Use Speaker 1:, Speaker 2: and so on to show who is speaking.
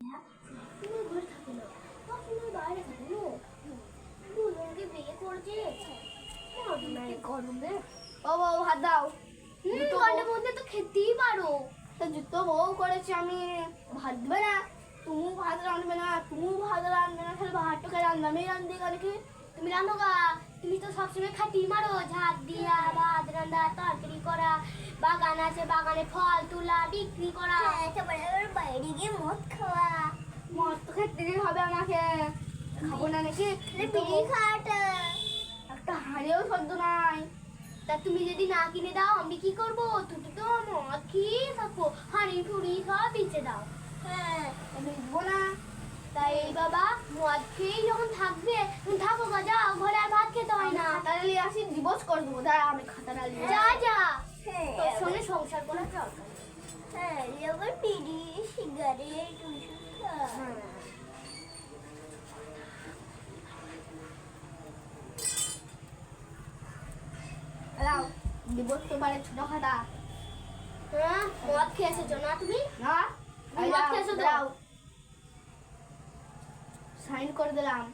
Speaker 1: তুমি ঘরে থাকো না, তুমি বাইরে থাকো না। দুজনকে বিয়ে করছে গরমে।
Speaker 2: ও বউ হাত দাও।
Speaker 1: ঘরের মধ্যে তো খেতেই পারো।
Speaker 2: তো জুতো বউ করেছি আমি, ভাত দেবে না, তুমি ভাত রাঁধবে না, তুমি ভাত রাঁধবে না, খালি ভাতটাকে রাঁধবে, আমি রাঁধতে গেলে কি?
Speaker 1: তুমি রান্নো গা, তুমি তো সবসময় খাটি মারো, ঝাঁট দিয়া ভাত রান্না তরকারি করা, বাগান আছে বাগানে ফল তোলা বিক্রি করা, তারপরে বাইরে গিয়ে মদ খাওয়া।
Speaker 2: মদ তো খেতে দিতে হবে আমাকে, খাবো না নাকি?
Speaker 1: বিড়ি খাওয়াটা
Speaker 2: একটা হাঁড়িও সদ্য নাই।
Speaker 1: তা তুমি যদি না কিনে দাও আমি কি করবো? তুমি তো মদ খেয়ে থাকো, হাঁড়ি ফুড়ি সব বেঁচে দাও। হ্যাঁ
Speaker 2: আমি দেবো না।
Speaker 1: তাই বাবা মদ খেয়েই যখন থাকবে তুমি থাকো গা, যাও ঘরে আর ভাত খেতে হয় না।
Speaker 2: খাতাটা নিয়ে আসি, ডিভোর্স করে দেবো। দাঁড়া আমি খাতাটা নিয়ে
Speaker 1: যা যা,
Speaker 2: হ্যাঁ,
Speaker 1: তোর সঙ্গে সংসার করা দরকার।
Speaker 2: হ্যাঁ এবার বিড়ি সিগারেট দাও, ডিভোর্স পেপারে ছোট খাতা।
Speaker 1: হ্যাঁ মদ খেয়ে এসেছো না তুমি?
Speaker 2: না
Speaker 1: তুমি মদ খেয়েছো তো?
Speaker 2: দাও, সাইন করে দিলাম।